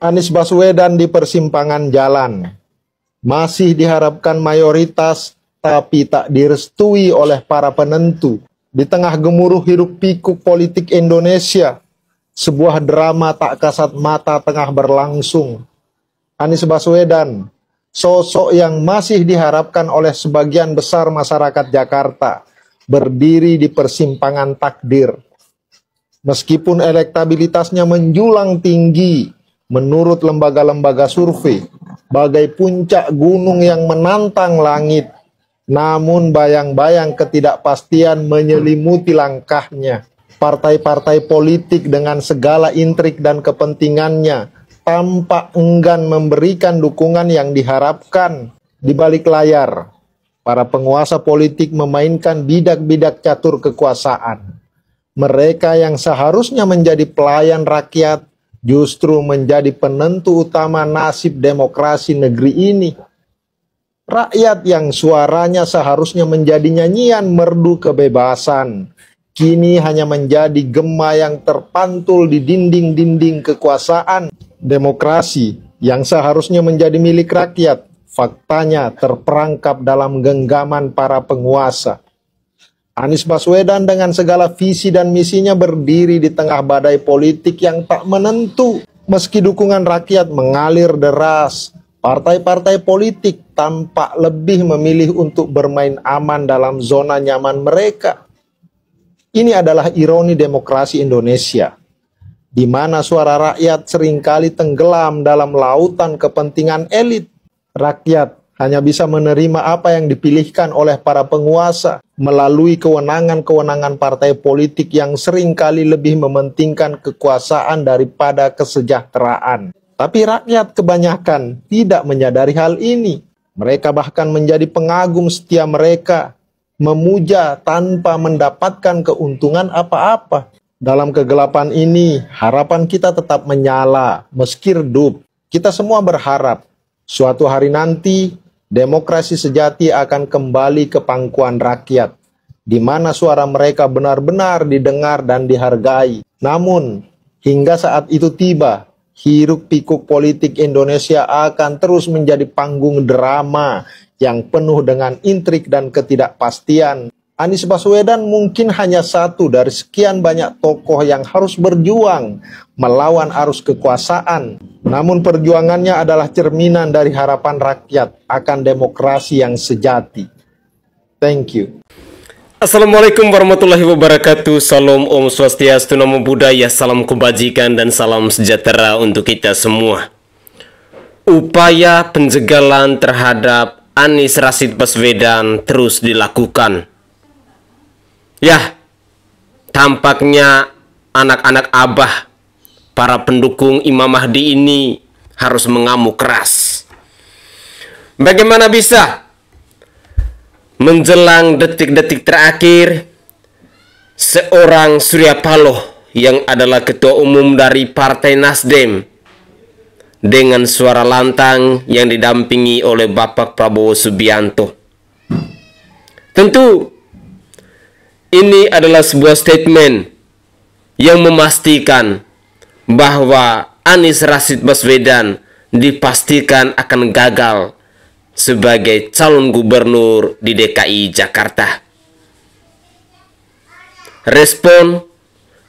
Anies Baswedan di persimpangan jalan. Masih diharapkan mayoritas, tapi tak direstui oleh para penentu. Di tengah gemuruh hiruk pikuk politik Indonesia, sebuah drama tak kasat mata tengah berlangsung. Anies Baswedan, sosok yang masih diharapkan oleh sebagian besar masyarakat Jakarta, berdiri di persimpangan takdir. Meskipun elektabilitasnya menjulang tinggi, menurut lembaga-lembaga survei, bagai puncak gunung yang menantang langit, namun bayang-bayang ketidakpastian menyelimuti langkahnya. Partai-partai politik dengan segala intrik dan kepentingannya tampak enggan memberikan dukungan yang diharapkan. Di balik layar, para penguasa politik memainkan bidak-bidak catur kekuasaan. Mereka yang seharusnya menjadi pelayan rakyat justru menjadi penentu utama nasib demokrasi negeri ini. Rakyat yang suaranya seharusnya menjadi nyanyian merdu kebebasan, kini hanya menjadi gema yang terpantul di dinding-dinding kekuasaan. Demokrasi yang seharusnya menjadi milik rakyat, faktanya terperangkap dalam genggaman para penguasa. Anies Baswedan dengan segala visi dan misinya berdiri di tengah badai politik yang tak menentu. Meski dukungan rakyat mengalir deras, partai-partai politik tampak lebih memilih untuk bermain aman dalam zona nyaman mereka. Ini adalah ironi demokrasi Indonesia, di mana suara rakyat seringkali tenggelam dalam lautan kepentingan elit. Rakyat hanya bisa menerima apa yang dipilihkan oleh para penguasa melalui kewenangan-kewenangan partai politik yang seringkali lebih mementingkan kekuasaan daripada kesejahteraan. Tapi rakyat kebanyakan tidak menyadari hal ini. Mereka bahkan menjadi pengagum setia mereka, memuja tanpa mendapatkan keuntungan apa-apa. Dalam kegelapan ini, harapan kita tetap menyala, meski redup. Kita semua berharap suatu hari nanti demokrasi sejati akan kembali ke pangkuan rakyat, di mana suara mereka benar-benar didengar dan dihargai. Namun, hingga saat itu tiba, hiruk-pikuk politik Indonesia akan terus menjadi panggung drama yang penuh dengan intrik dan ketidakpastian. Anies Baswedan mungkin hanya satu dari sekian banyak tokoh yang harus berjuang melawan arus kekuasaan. Namun perjuangannya adalah cerminan dari harapan rakyat akan demokrasi yang sejati. Thank you. Assalamualaikum warahmatullahi wabarakatuh. Salam Om Swastiastu, Namo Buddhaya, salam kebajikan dan salam sejahtera untuk kita semua. Upaya penjagalan terhadap Anies Rashid Baswedan terus dilakukan. Ya, tampaknya anak-anak Abah, para pendukung Imam Mahdi ini harus mengamuk keras. Bagaimana bisa menjelang detik-detik terakhir, seorang Surya Paloh yang adalah ketua umum dari Partai Nasdem dengan suara lantang yang didampingi oleh Bapak Prabowo Subianto. Tentu ini adalah sebuah statement yang memastikan bahwa Anies Rashid Baswedan dipastikan akan gagal sebagai calon gubernur di DKI Jakarta. Respon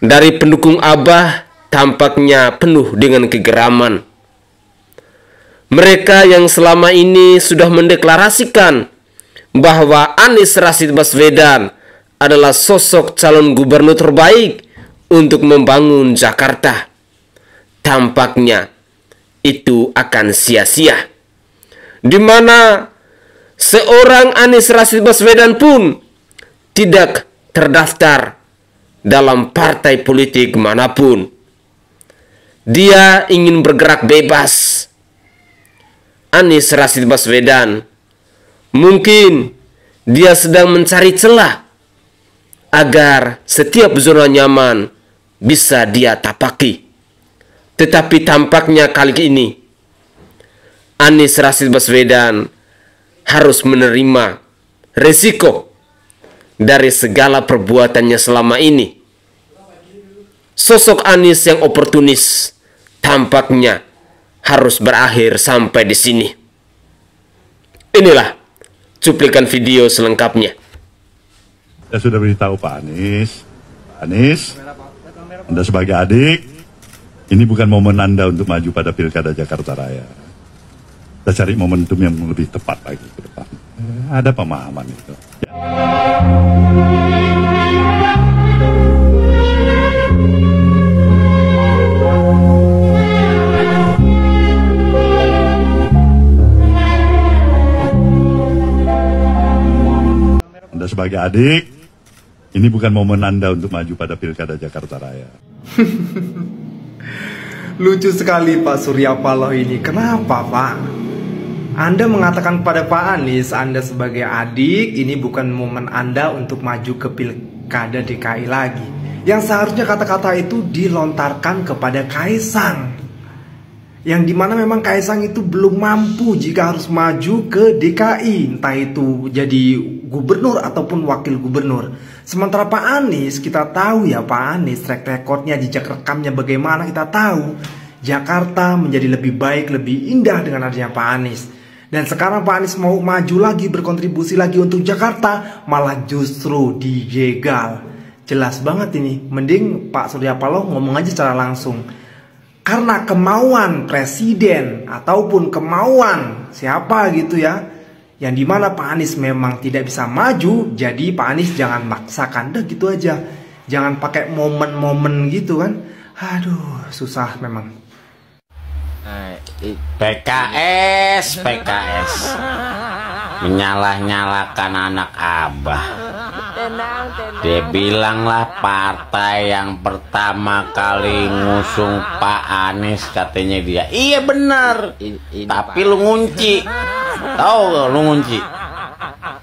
dari pendukung Abah tampaknya penuh dengan kegeraman. Mereka yang selama ini sudah mendeklarasikan bahwa Anies Rashid Baswedan adalah sosok calon gubernur terbaik untuk membangun Jakarta, tampaknya itu akan sia-sia. Di mana seorang Anies Rashid Baswedan pun tidak terdaftar dalam partai politik manapun. Dia ingin bergerak bebas. Anies Rashid Baswedan mungkin dia sedang mencari celah agar setiap zona nyaman bisa dia tapaki. Tetapi tampaknya kali ini Anies Rashid Baswedan harus menerima resiko dari segala perbuatannya selama ini. Sosok Anies yang oportunis tampaknya harus berakhir sampai di sini. Inilah cuplikan video selengkapnya. Saya sudah beritahu Pak Anies, Anda sebagai adik, ini bukan momen Anda untuk maju pada Pilkada Jakarta Raya. Kita cari momentum yang lebih tepat lagi ke depan. Ada pemahaman itu. Anda sebagai adik, ini bukan momen Anda untuk maju pada Pilkada Jakarta Raya. Lucu sekali Pak Surya Paloh ini. Kenapa Pak? Anda mengatakan pada Pak Anies, Anda sebagai adik, ini bukan momen Anda untuk maju ke Pilkada DKI lagi. Yang seharusnya kata-kata itu dilontarkan kepada Kaisang, yang dimana memang Kaisang itu belum mampu jika harus maju ke DKI, entah itu jadi gubernur ataupun wakil gubernur. Sementara Pak Anies, kita tahu ya Pak Anies, track recordnya, jejak rekamnya bagaimana, kita tahu Jakarta menjadi lebih baik, lebih indah dengan adanya Pak Anies. Dan sekarang Pak Anies mau maju lagi, berkontribusi lagi untuk Jakarta, malah justru dijegal. Jelas banget ini, mending Pak Surya Paloh ngomong aja secara langsung. Karena kemauan presiden ataupun kemauan siapa gitu ya, yang dimana Pak Anies memang tidak bisa maju, jadi Pak Anies jangan maksakan, dah gitu aja. Jangan pakai momen-momen gitu kan. Aduh, susah memang. PKS menyalah-nyalakan anak Abah. Dia bilanglah partai yang pertama kali ngusung Pak Anies, katanya dia. Iya benar. Tapi lu ngunci. Tahu gak lu ngunci?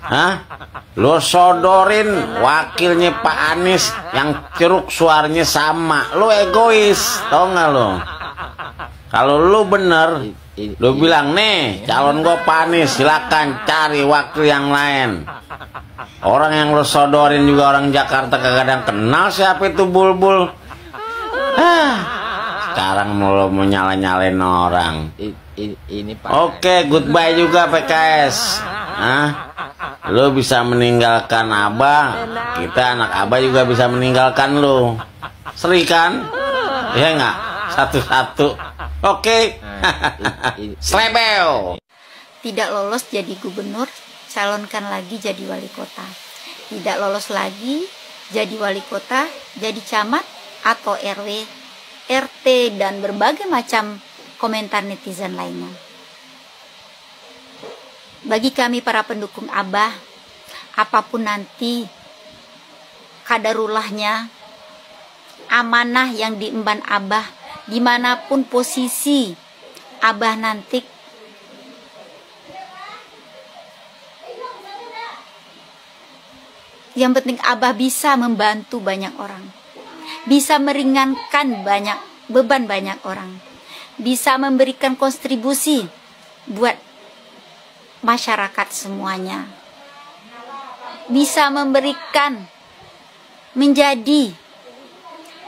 Hah? Lu sodorin wakilnya Pak Anies yang ceruk suaranya sama. Lu egois. Tahu gak lu? Kalau lu bener, lu bilang nih calon gue Pak Anies, silakan cari wakil yang lain. Orang yang lu sodorin juga orang Jakarta kadang kenal siapa itu Bulbul. Sekarang lu mau nyala-nyalain orang. Oke, goodbye juga PKS. Lu bisa meninggalkan Abah, kita anak Abah juga bisa meninggalkan lu. Seri kan? Iya nggak? Satu-satu. Oke. Slebeo. Tidak lolos jadi gubernur, calonkan lagi jadi wali kota. Tidak lolos lagi jadi wali kota, jadi camat atau RW, RT, dan berbagai macam komentar netizen lainnya. Bagi kami para pendukung Abah, apapun nanti kadarullahnya, amanah yang diemban Abah, dimanapun posisi Abah nanti, yang penting Abah bisa membantu banyak orang, bisa meringankan beban banyak orang, bisa memberikan kontribusi buat masyarakat semuanya, bisa menjadi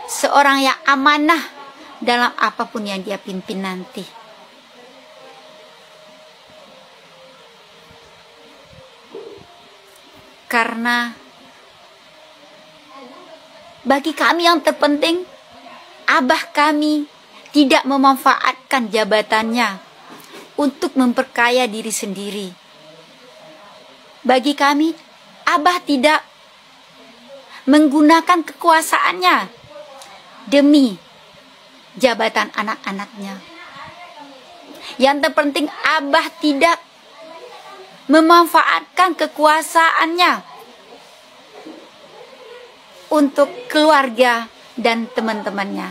seorang yang amanah dalam apapun yang dia pimpin nanti. Karena bagi kami yang terpenting, Abah kami tidak memanfaatkan jabatannya untuk memperkaya diri sendiri. Bagi kami, Abah tidak menggunakan kekuasaannya demi jabatan anak-anaknya. Yang terpenting, Abah tidak memanfaatkan kekuasaannya untuk keluarga dan teman-temannya.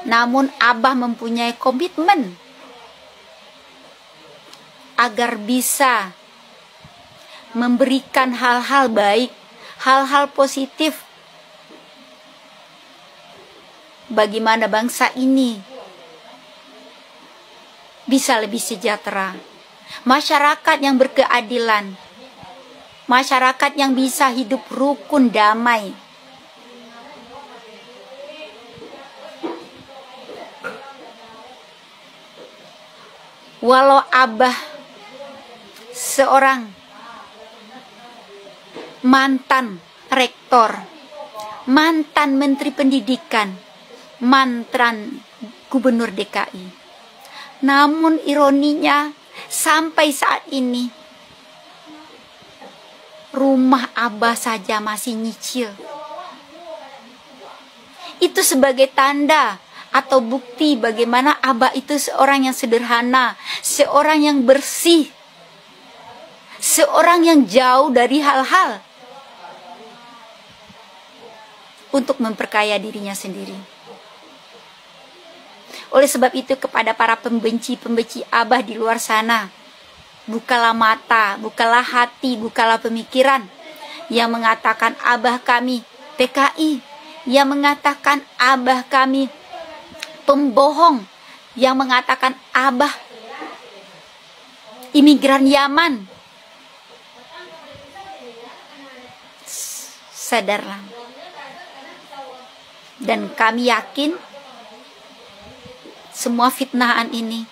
Namun Abah mempunyai komitmen agar bisa memberikan hal-hal baik, hal-hal positif bagaimana bangsa ini bisa lebih sejahtera, masyarakat yang berkeadilan, masyarakat yang bisa hidup rukun damai. walau Abah seorang mantan rektor, mantan menteri pendidikan, mantan gubernur DKI. Namun ironinya sampai saat ini rumah Abah saja masih nyicil. Itu sebagai tanda atau bukti bagaimana Abah itu seorang yang sederhana, seorang yang bersih, seorang yang jauh dari hal-hal untuk memperkaya dirinya sendiri. Oleh sebab itu, kepada para pembenci-pembenci Abah di luar sana, bukalah mata, bukalah hati, bukalah pemikiran. Yang mengatakan Abah kami PKI, yang mengatakan Abah kami pembohong, yang mengatakan Abah imigran Yaman. Sadarlah. Dan kami yakin semua fitnahan ini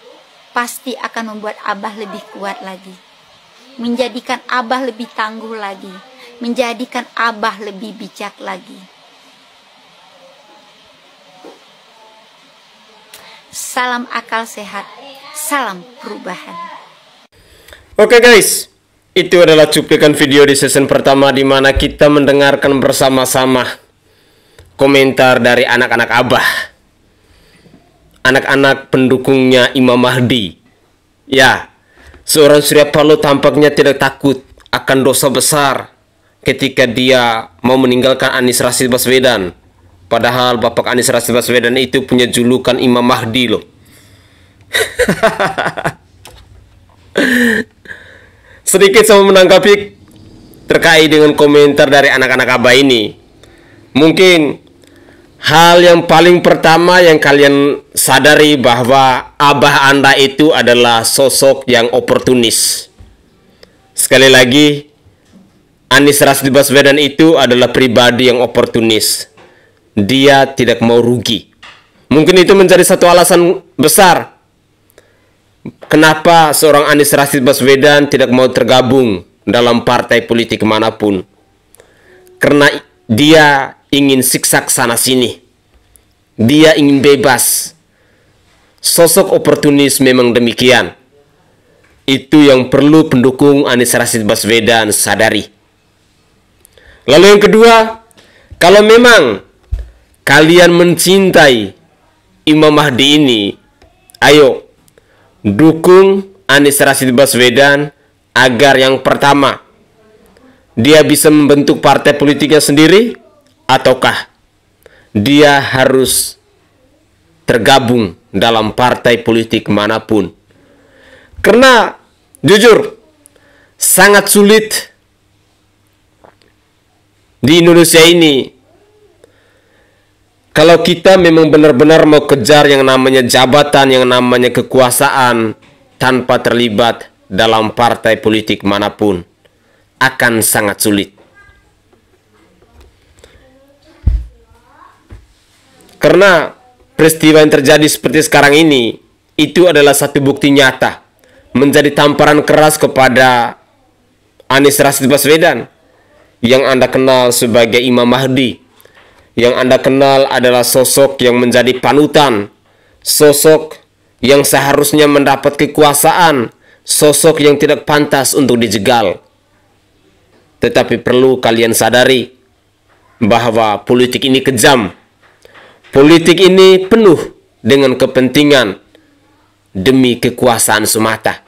pasti akan membuat Abah lebih kuat lagi, menjadikan Abah lebih tangguh lagi, menjadikan Abah lebih bijak lagi. Salam akal sehat, salam perubahan. Oke guys, itu adalah cuplikan video di season pertama di mana kita mendengarkan bersama-sama komentar dari anak-anak Abah, anak-anak pendukungnya Imam Mahdi. Ya, seorang Surya Paloh tampaknya tidak takut akan dosa besar ketika dia mau meninggalkan Anies Rashid Baswedan. Padahal Bapak Anies Rashid Baswedan itu punya julukan Imam Mahdi loh. Sedikit saya menanggapi terkait dengan komentar dari anak-anak Abah ini. Mungkin hal yang paling pertama yang kalian sadari bahwa Abah Anda itu adalah sosok yang oportunis. Sekali lagi, Anies Rashid Baswedan itu adalah pribadi yang oportunis. Dia tidak mau rugi. Mungkin itu menjadi satu alasan besar kenapa seorang Anies Rashid Baswedan tidak mau tergabung dalam partai politik manapun. Karena dia ingin siksak sana sini. Dia ingin bebas. Sosok oportunis memang demikian. Itu yang perlu pendukung Anies Rashid Baswedan sadari. Lalu yang kedua, kalau memang kalian mencintai Imam Mahdi ini, ayo dukung Anies Rashid Baswedan agar yang pertama dia bisa membentuk partai politiknya sendiri, ataukah dia harus tergabung dalam partai politik manapun. Karena jujur sangat sulit di Indonesia ini kalau kita memang benar-benar mau kejar yang namanya jabatan, yang namanya kekuasaan tanpa terlibat dalam partai politik manapun, akan sangat sulit. Karena peristiwa yang terjadi seperti sekarang ini, itu adalah satu bukti nyata, menjadi tamparan keras kepada Anies Rashid Baswedan, yang Anda kenal sebagai Imam Mahdi, yang Anda kenal adalah sosok yang menjadi panutan, sosok yang seharusnya mendapat kekuasaan, sosok yang tidak pantas untuk dijegal. Tetapi perlu kalian sadari bahwa politik ini kejam. Politik ini penuh dengan kepentingan demi kekuasaan semata.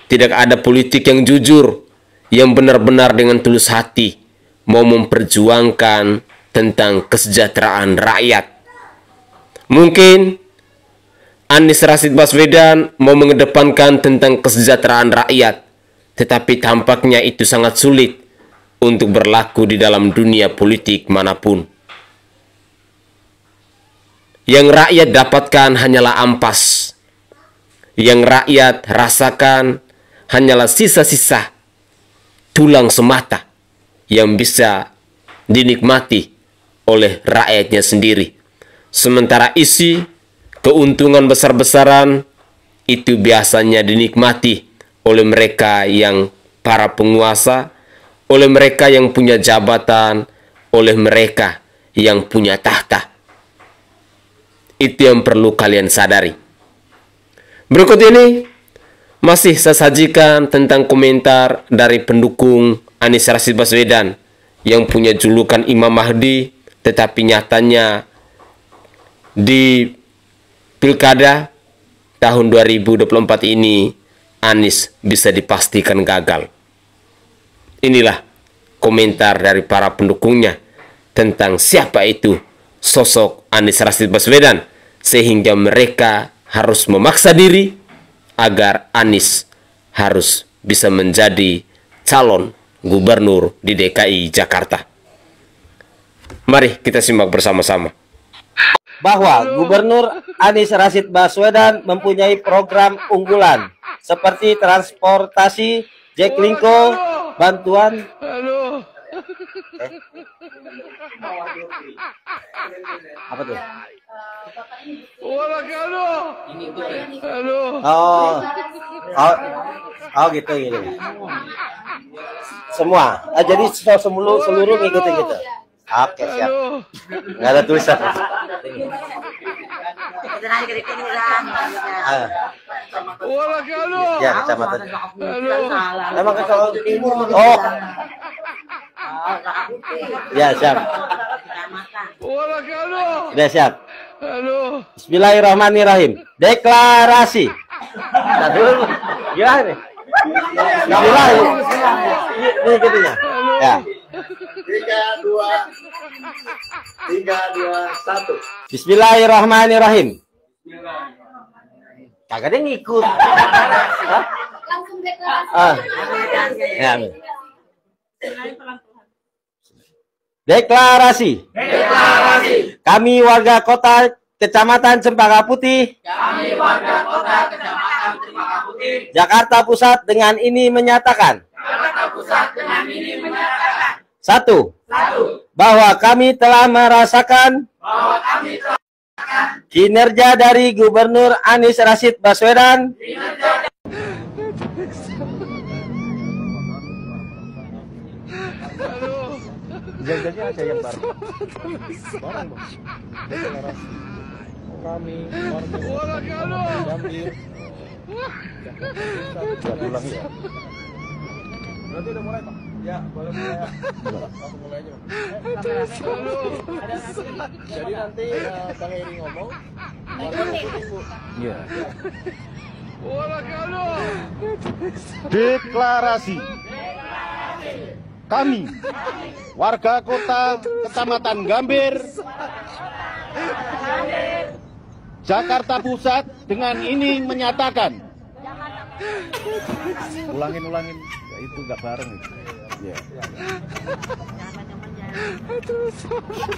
Tidak ada politik yang jujur, yang benar-benar dengan tulus hati mau memperjuangkan tentang kesejahteraan rakyat. Mungkin Anies Rashid Baswedan mau mengedepankan tentang kesejahteraan rakyat, tetapi tampaknya itu sangat sulit untuk berlaku di dalam dunia politik manapun. Yang rakyat dapatkan hanyalah ampas. Yang rakyat rasakan hanyalah sisa-sisa tulang semata yang bisa dinikmati oleh rakyatnya sendiri. Sementara isi keuntungan besar-besaran itu biasanya dinikmati oleh mereka yang para penguasa, oleh mereka yang punya jabatan, oleh mereka yang punya tahta. Itu yang perlu kalian sadari. Berikut ini masih saya sajikan tentang komentar dari pendukung Anies Rashid Baswedan yang punya julukan Imam Mahdi, tetapi nyatanya di Pilkada tahun 2024 ini Anies bisa dipastikan gagal. Inilah komentar dari para pendukungnya tentang siapa itu sosok Anies Rashid Baswedan, sehingga mereka harus memaksa diri agar Anies harus bisa menjadi calon gubernur di DKI Jakarta. Mari kita simak bersama-sama. Bahwa Gubernur Anies Rashid Baswedan mempunyai program unggulan seperti transportasi, Jaklingko, bantuan apa tuh? Oh gitu. Semua. Jadi seluruh ngikutin gitu. Oke, siap. Nggak ada tulisan. Ya, kecamatan. Emang kecamatan timur. Oh. Ya, siap. Sudah siap. Bismillahirrahmanirrahim. Deklarasi. Nah, dulu. Gimana nih? Bismillah. Ini gitunya. Ya. 3, 2, 1. Bismillahirrahmanirrahim. Kagak ada ngikut. Langsung deklarasi. Ya, amin. Deklarasi. Kami warga kota Kecamatan Cempaka Putih. Jakarta Pusat dengan ini menyatakan. Satu, bahwa kami telah merasakan kinerja dari Gubernur Anies Rashid Baswedan Berarti udah mulai, Pak? Ya, boleh mulai. Langsung mulai aja, Pak. Jadi nanti Bang Eri ngomong, iya. Deklarasi. Kami, warga kota Kecamatan Gambir, Jakarta Pusat dengan ini menyatakan. Ulangin. Ya, itu nggak bareng itu. Ya.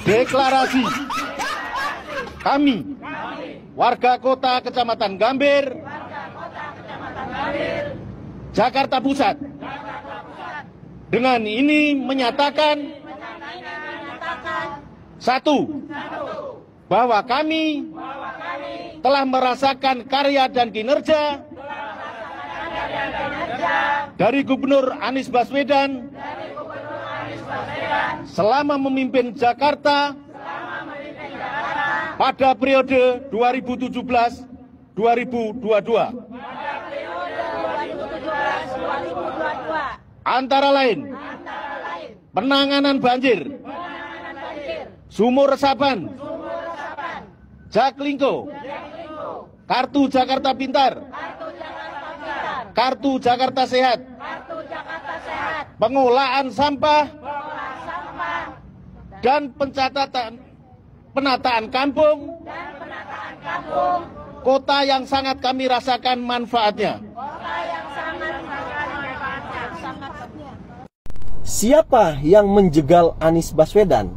Deklarasi. Kami, warga kota Kecamatan Gambir, Jakarta Pusat, dengan ini menyatakan satu, bahwa kami telah merasakan karya dan kinerja dari Gubernur Anies Baswedan selama memimpin Jakarta pada periode 2017-2022. Antara lain penanganan banjir, sumur resapan, Jaklingko, kartu Jakarta Pintar, kartu Jakarta Sehat, pengolahan sampah, dan penataan kampung, kota yang sangat kami rasakan manfaatnya. Siapa yang menjegal Anies Baswedan?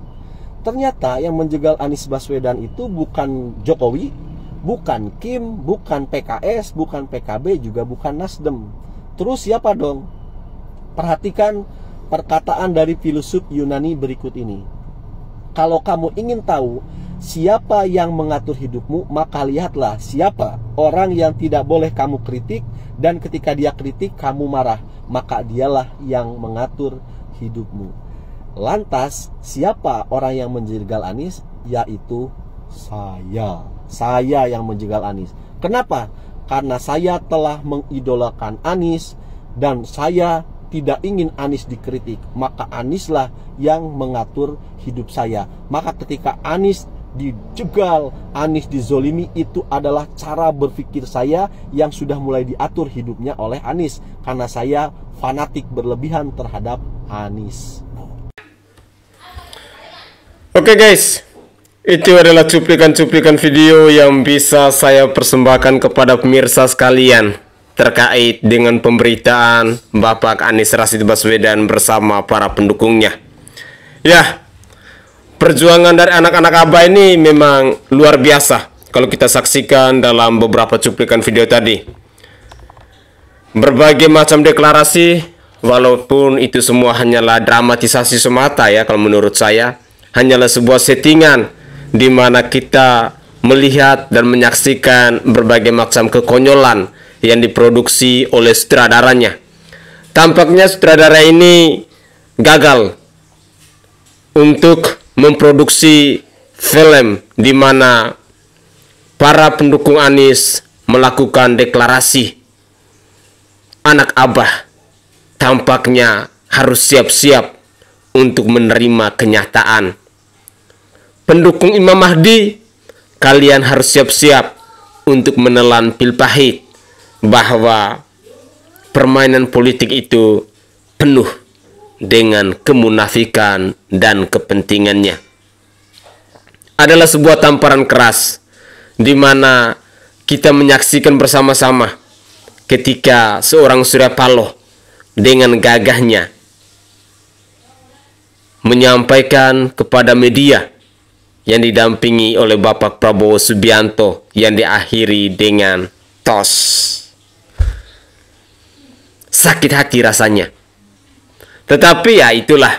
Ternyata yang menjegal Anies Baswedan itu bukan Jokowi, bukan Kim, bukan PKS, bukan PKB, juga bukan Nasdem. Terus siapa dong? Perhatikan perkataan dari filsuf Yunani berikut ini. Kalau kamu ingin tahu siapa yang mengatur hidupmu, maka lihatlah siapa orang yang tidak boleh kamu kritik, dan ketika dia kritik kamu marah, maka dialah yang mengatur hidupmu. Lantas siapa orang yang menjegal Anies? Yaitu saya yang menjegal Anies. Kenapa? Karena saya telah mengidolakan Anies dan saya tidak ingin Anies dikritik, maka Anieslah yang mengatur hidup saya. Maka ketika Anies dijegal, Anies dizolimi, itu adalah cara berpikir saya yang sudah mulai diatur hidupnya oleh Anies, karena saya fanatik berlebihan terhadap Anies. Oke guys, itu adalah cuplikan-cuplikan video yang bisa saya persembahkan kepada pemirsa sekalian terkait dengan pemberitaan Bapak Anies Rashid Baswedan bersama para pendukungnya. Ya, perjuangan dari anak-anak Abah ini memang luar biasa kalau kita saksikan dalam beberapa cuplikan video tadi. Berbagai macam deklarasi, walaupun itu semua hanyalah dramatisasi semata ya, kalau menurut saya hanyalah sebuah settingan di mana kita melihat dan menyaksikan berbagai macam kekonyolan yang diproduksi oleh sutradaranya. Tampaknya sutradara ini gagal untuk memproduksi film di mana para pendukung Anies melakukan deklarasi. Anak Abah tampaknya harus siap-siap untuk menerima kenyataan. Pendukung Imam Mahdi, kalian harus siap-siap untuk menelan pil pahit bahwa permainan politik itu penuh dengan kemunafikan dan kepentingannya. Adalah sebuah tamparan keras di mana kita menyaksikan bersama-sama ketika seorang Surya Paloh dengan gagahnya menyampaikan kepada media yang didampingi oleh Bapak Prabowo Subianto yang diakhiri dengan tos. Sakit hati rasanya. Tetapi ya itulah.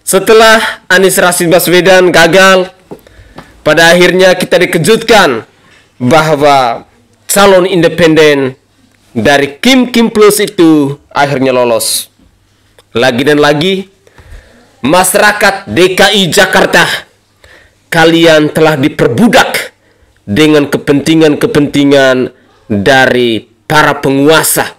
Setelah Anies Rashid Baswedan gagal, pada akhirnya kita dikejutkan bahwa calon independen dari Kim Plus itu akhirnya lolos. Lagi dan lagi, masyarakat DKI Jakarta, kalian telah diperbudak dengan kepentingan-kepentingan dari para penguasa,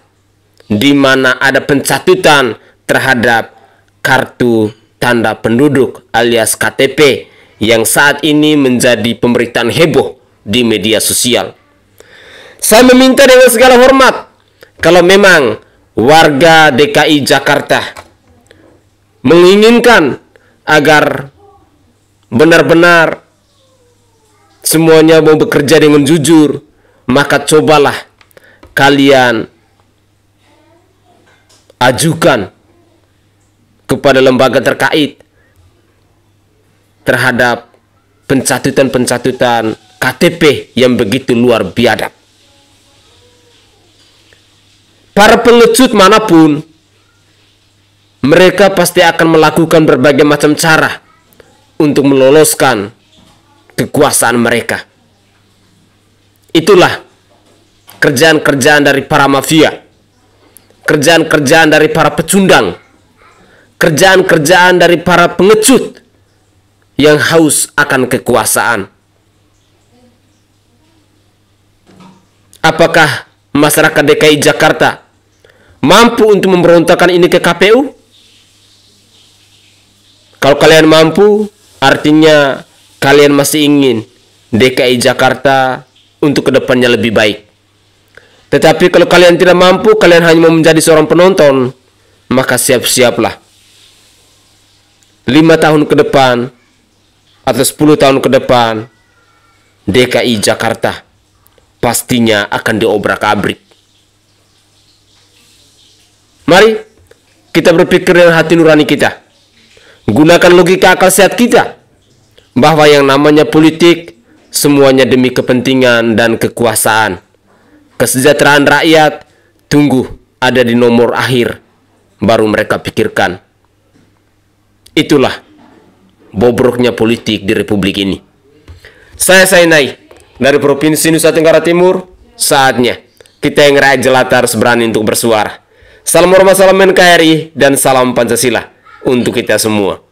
di mana ada pencatutan terhadap kartu tanda penduduk alias KTP yang saat ini menjadi pemberitaan heboh di media sosial. Saya meminta dengan segala hormat, kalau memang warga DKI Jakarta menginginkan agar benar-benar semuanya mau bekerja dengan jujur, maka cobalah kalian ajukan kepada lembaga terkait terhadap pencatutan-pencatutan KTP yang begitu luar biadab. Para pengecut manapun, mereka pasti akan melakukan berbagai macam cara untuk meloloskan kekuasaan mereka. Itulah kerjaan-kerjaan dari para mafia, kerjaan-kerjaan dari para pecundang, kerjaan-kerjaan dari para pengecut yang haus akan kekuasaan. Apakah masyarakat DKI Jakarta mampu untuk memberontakkan ini ke KPU? Kalau kalian mampu, artinya kalian masih ingin DKI Jakarta untuk kedepannya lebih baik. Tetapi kalau kalian tidak mampu, kalian hanya mau menjadi seorang penonton, maka siap-siaplah. 5 tahun ke depan, atau 10 tahun ke depan, DKI Jakarta pastinya akan diobrak-abrik. Mari kita berpikir dengan hati nurani kita. Gunakan logika akal sehat kita, bahwa yang namanya politik semuanya demi kepentingan dan kekuasaan. Kesejahteraan rakyat tunggu ada di nomor akhir, baru mereka pikirkan. Itulah bobroknya politik di Republik ini. Saya Sainai dari Provinsi Nusa Tenggara Timur. Saatnya kita yang rakyat jelata harus berani untuk bersuara. Salam hormat, salam NKRI, dan salam Pancasila untuk kita semua.